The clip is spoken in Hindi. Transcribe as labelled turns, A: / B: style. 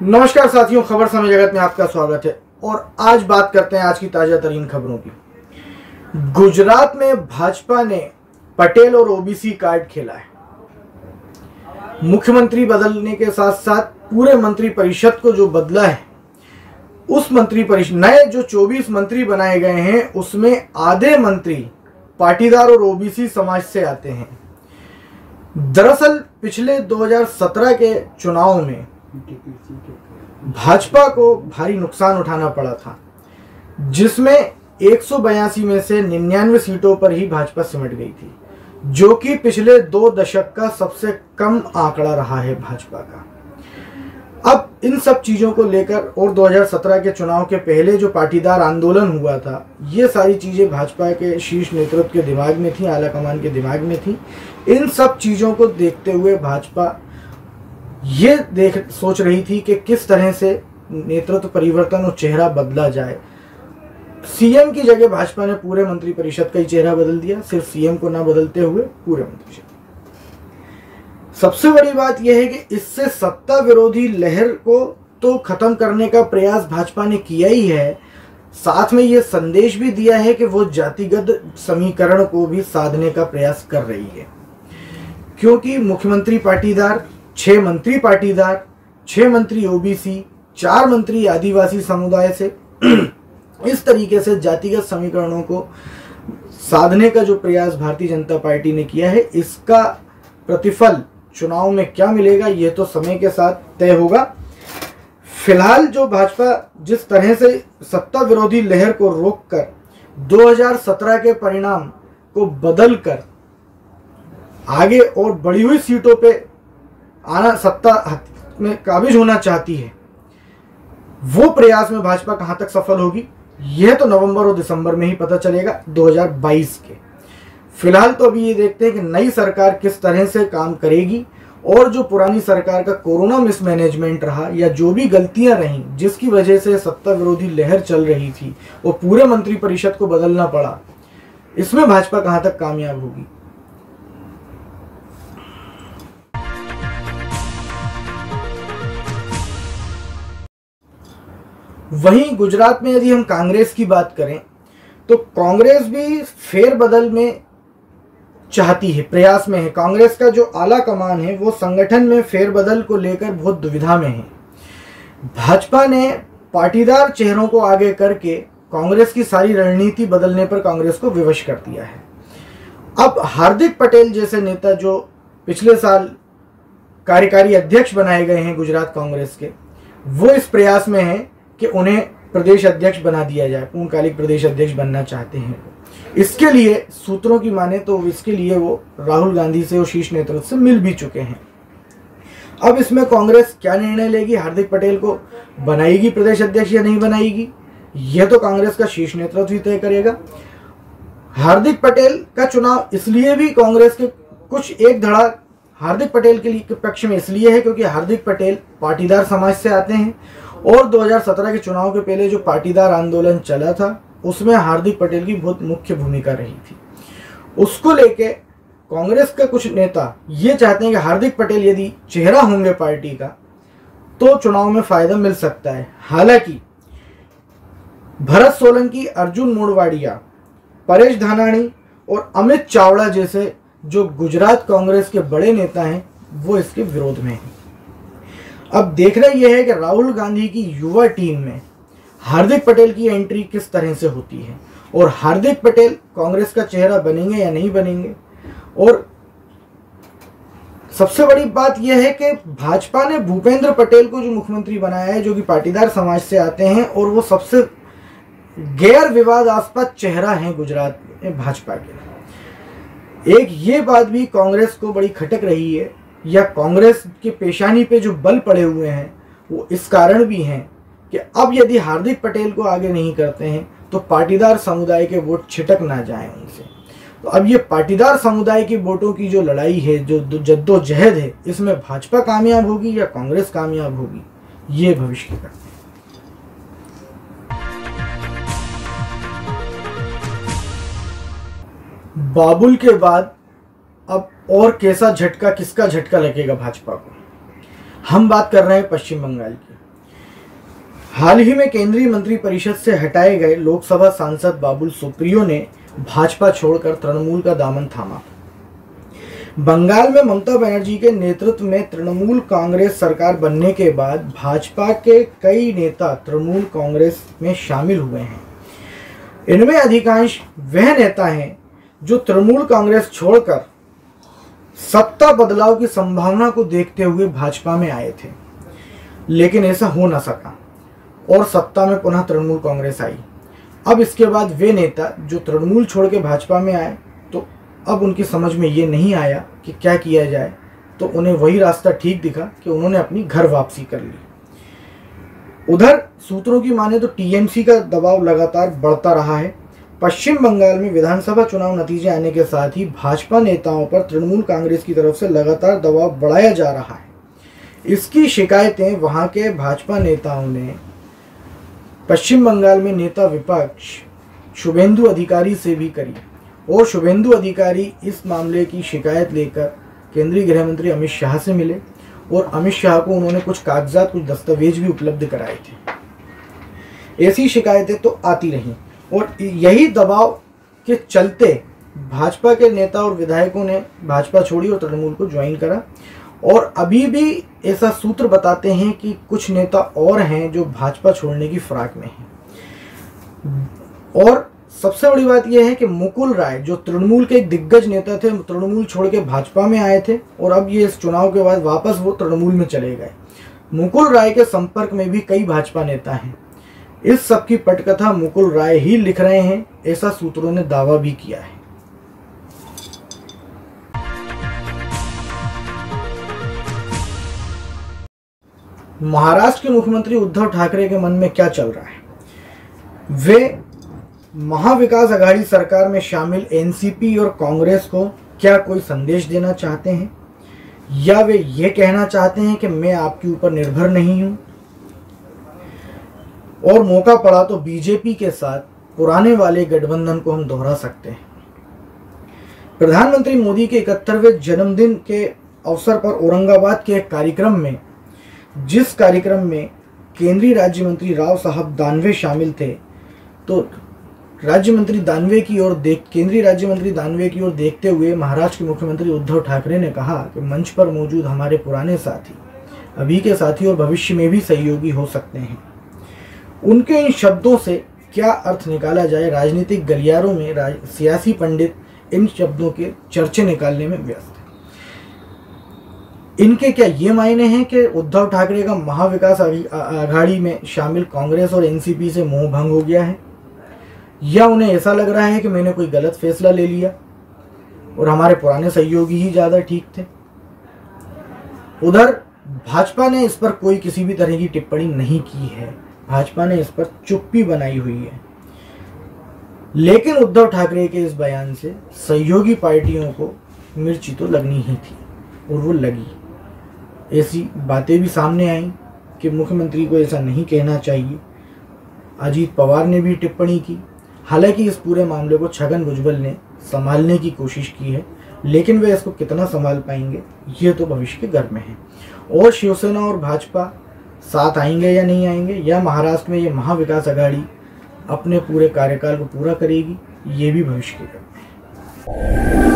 A: नमस्कार साथियों, खबर समय जगत में आपका स्वागत है। और आज बात करते हैं आज की ताजा तरीन खबरों की। गुजरात में भाजपा ने पटेल और ओबीसी कार्ड खेला है। मुख्यमंत्री बदलने के साथ साथ पूरे मंत्री परिषद को जो बदला है, उस मंत्री परिषद नए जो 24 मंत्री बनाए गए हैं उसमें आधे मंत्री पाटीदार और ओबीसी समाज से आते हैं। दरअसल पिछले 2017 के चुनाव में भाजपा को भारी नुकसान उठाना पड़ा था, जिसमें 182 में से 99 सीटों पर ही भाजपा सिमट गई थी, जो कि पिछले 2 दशक का सबसे कम आंकड़ा रहा है भाजपा का। अब इन सब चीजों को लेकर और 2017 के चुनाव के पहले जो पाटीदार आंदोलन हुआ था, ये सारी चीजें भाजपा के शीर्ष नेतृत्व के दिमाग में थी, आला कमान के दिमाग में थी। इन सब चीजों को देखते हुए भाजपा ये सोच रही थी कि किस तरह से नेतृत्व परिवर्तन और चेहरा बदला जाए। सीएम की जगह भाजपा ने पूरे मंत्रिपरिषद का ही चेहरा बदल दिया, सिर्फ सीएम को ना बदलते हुए पूरे मंत्रिपरिषद। सबसे बड़ी बात यह है कि इससे सत्ता विरोधी लहर को तो खत्म करने का प्रयास भाजपा ने किया ही है, साथ में यह संदेश भी दिया है कि वो जातिगत समीकरण को भी साधने का प्रयास कर रही है। क्योंकि मुख्यमंत्री पाटीदार, 6 मंत्री पाटीदार, 6 मंत्री ओबीसी, 4 मंत्री आदिवासी समुदाय से, इस तरीके से जातिगत समीकरणों को साधने का जो प्रयास भारतीय जनता पार्टी ने किया है, इसका प्रतिफल चुनाव में क्या मिलेगा ये तो समय के साथ तय होगा। फिलहाल जो भाजपा जिस तरह से सत्ता विरोधी लहर को रोककर 2017 के परिणाम को बदलकर आगे और बढ़ी हुई सीटों पे आना, सत्ता में काबिज होना चाहती है, वो प्रयास में भाजपा कहां तक सफल होगी यह तो नवंबर और दिसंबर में ही पता चलेगा 2022 के। फिलहाल तो अभी ये देखते हैं कि नई सरकार किस तरह से काम करेगी और जो पुरानी सरकार का कोरोना मिसमैनेजमेंट रहा या जो भी गलतियां रहीं जिसकी वजह से सत्ता विरोधी लहर चल रही थी और पूरे मंत्रिपरिषद को बदलना पड़ा, इसमें भाजपा कहां तक कामयाब होगी। वहीं गुजरात में यदि हम कांग्रेस की बात करें तो कांग्रेस भी फेरबदल में चाहती है, प्रयास में है। कांग्रेस का जो आला कमान है वो संगठन में फेरबदल को लेकर बहुत दुविधा में है। भाजपा ने पाटीदार चेहरों को आगे करके कांग्रेस की सारी रणनीति बदलने पर कांग्रेस को विवश कर दिया है। अब हार्दिक पटेल जैसे नेता जो पिछले साल कार्यकारी अध्यक्ष बनाए गए हैं गुजरात कांग्रेस के, वो इस प्रयास में है कि उन्हें प्रदेश अध्यक्ष बना दिया जाए, पूर्णकालिक प्रदेश अध्यक्ष बनना चाहते हैं। इसके लिए सूत्रों की माने तो इसके लिए वो राहुल गांधी से और शीर्ष नेतृत्व से मिल भी चुके हैं। अब इसमें कांग्रेस क्या निर्णय लेगी, हार्दिक पटेल को बनाएगी प्रदेश अध्यक्ष या नहीं बनाएगी, यह तो कांग्रेस का शीर्ष नेतृत्व ही तय करेगा। हार्दिक पटेल का चुनाव इसलिए भी कांग्रेस के कुछ एक धड़ा हार्दिक पटेल के लिए पक्ष में इसलिए है क्योंकि हार्दिक पटेल पाटीदार समाज से आते हैं और 2017 के चुनाव के पहले जो पाटीदार आंदोलन चला था उसमें हार्दिक पटेल की बहुत मुख्य भूमिका रही थी। उसको लेके कांग्रेस के कुछ नेता ये चाहते हैं कि हार्दिक पटेल यदि चेहरा होंगे पार्टी का तो चुनाव में फायदा मिल सकता है। हालांकि भरत सोलंकी, अर्जुन मोढवाडिया, परेश धानाणी और अमित चावड़ा जैसे जो गुजरात कांग्रेस के बड़े नेता हैं वो इसके विरोध में हैं। अब देखना यह है कि राहुल गांधी की युवा टीम में हार्दिक पटेल की एंट्री किस तरह से होती है और हार्दिक पटेल कांग्रेस का चेहरा बनेंगे या नहीं बनेंगे। और सबसे बड़ी बात यह है कि भाजपा ने भूपेंद्र पटेल को जो मुख्यमंत्री बनाया है, जो कि पाटीदार समाज से आते हैं और वो सबसे गैर विवादास्पद चेहरा है गुजरात में भाजपा के। एक ये बात भी कांग्रेस को बड़ी खटक रही है, या कांग्रेस के पेशानी पे जो बल पड़े हुए हैं वो इस कारण भी हैं कि अब यदि हार्दिक पटेल को आगे नहीं करते हैं तो पाटीदार समुदाय के वोट छिटक ना जाएं उनसे। तो अब ये पाटीदार समुदाय के वोटों की जो लड़ाई है, जो जद्दोजहद है, इसमें भाजपा कामयाब होगी या कांग्रेस कामयाब होगी, ये भविष्य की बात है। बाबुल के बाद अब और कैसा झटका, किसका झटका लगेगा भाजपा को। हम बात कर रहे हैं पश्चिम बंगाल की। हाल ही में केंद्रीय मंत्रिपरिषद से हटाए गए लोकसभा सांसद बाबुल सुप्रियो ने भाजपा छोड़कर तृणमूल का दामन थामा। बंगाल में ममता बनर्जी के नेतृत्व में तृणमूल कांग्रेस सरकार बनने के बाद भाजपा के कई नेता तृणमूल कांग्रेस में शामिल हुए हैं। इनमें अधिकांश वह नेता हैं जो तृणमूल कांग्रेस छोड़कर सत्ता बदलाव की संभावना को देखते हुए भाजपा में आए थे, लेकिन ऐसा हो न सका और सत्ता में पुनः तृणमूल कांग्रेस आई। अब इसके बाद वे नेता जो तृणमूल छोड़ के भाजपा में आए, तो अब उनकी समझ में ये नहीं आया कि क्या किया जाए, तो उन्हें वही रास्ता ठीक दिखा कि उन्होंने अपनी घर वापसी कर ली। उधर सूत्रों की माने तो टीएमसी का दबाव लगातार बढ़ता रहा है। पश्चिम बंगाल में विधानसभा चुनाव नतीजे आने के साथ ही भाजपा नेताओं पर तृणमूल कांग्रेस की तरफ से लगातार दबाव बढ़ाया जा रहा है। इसकी शिकायतें वहां के भाजपा नेताओं ने पश्चिम बंगाल में नेता विपक्ष शुभेंदु अधिकारी से भी करी और शुभेंदु अधिकारी इस मामले की शिकायत लेकर केंद्रीय गृह मंत्री अमित शाह से मिले और अमित शाह को उन्होंने कुछ कागजात, कुछ दस्तावेज भी उपलब्ध कराए थे। ऐसी शिकायतें तो आती रहीं और यही दबाव के चलते भाजपा के नेता और विधायकों ने भाजपा छोड़ी और तृणमूल को ज्वाइन करा। और अभी भी ऐसा सूत्र बताते हैं कि कुछ नेता और हैं जो भाजपा छोड़ने की फिराक में हैं। और सबसे बड़ी बात यह है कि मुकुल राय जो तृणमूल के एक दिग्गज नेता थे, तृणमूल छोड़ के भाजपा में आए थे और अब ये इस चुनाव के बाद वापस वो तृणमूल में चले गए। मुकुल राय के संपर्क में भी कई भाजपा नेता हैं। इस सब की पटकथा मुकुल राय ही लिख रहे हैं, ऐसा सूत्रों ने दावा भी किया है। महाराष्ट्र के मुख्यमंत्री उद्धव ठाकरे के मन में क्या चल रहा है? वे महाविकास आघाड़ी सरकार में शामिल एनसीपी और कांग्रेस को क्या कोई संदेश देना चाहते हैं, या वे ये कहना चाहते हैं कि मैं आपके ऊपर निर्भर नहीं हूं और मौका पड़ा तो बीजेपी के साथ पुराने वाले गठबंधन को हम दोहरा सकते हैं। प्रधानमंत्री मोदी के 71वें जन्मदिन के अवसर पर औरंगाबाद के एक कार्यक्रम में, जिस कार्यक्रम में केंद्रीय राज्य मंत्री राव साहब दानवे शामिल थे, तो केंद्रीय राज्य मंत्री दानवे की ओर देखते हुए महाराष्ट्र के मुख्यमंत्री उद्धव ठाकरे ने कहा कि मंच पर मौजूद हमारे पुराने साथी अभी के साथी और भविष्य में भी सहयोगी हो सकते हैं। उनके इन शब्दों से क्या अर्थ निकाला जाए, राजनीतिक गलियारों में सियासी पंडित इन शब्दों के चर्चे निकालने में व्यस्त हैं। इनके क्या ये मायने हैं कि उद्धव ठाकरे का महाविकास आघाड़ी में शामिल कांग्रेस और एनसीपी से मोह भंग हो गया है, या उन्हें ऐसा लग रहा है कि मैंने कोई गलत फैसला ले लिया और हमारे पुराने सहयोगी ही ज्यादा ठीक थे? उधर भाजपा ने इस पर कोई किसी भी तरह की टिप्पणी नहीं की है। भाजपा ने इस पर चुप्पी बनाई हुई है। लेकिन उद्धव ठाकरे के इस बयान से सहयोगी पार्टियों को मिर्ची तो लगनी ही थी और वो लगी। ऐसी बातें भी सामने आई कि मुख्यमंत्री को ऐसा नहीं कहना चाहिए। अजीत पवार ने भी टिप्पणी की। हालांकि इस पूरे मामले को छगन भुजबल ने संभालने की कोशिश की है, लेकिन वे इसको कितना संभाल पाएंगे ये तो भविष्य के घर में है। और शिवसेना और भाजपा साथ आएंगे या नहीं आएंगे, या महाराष्ट्र में ये महाविकास आघाड़ी अपने पूरे कार्यकाल को पूरा करेगी, ये भी भविष्य के घर में है।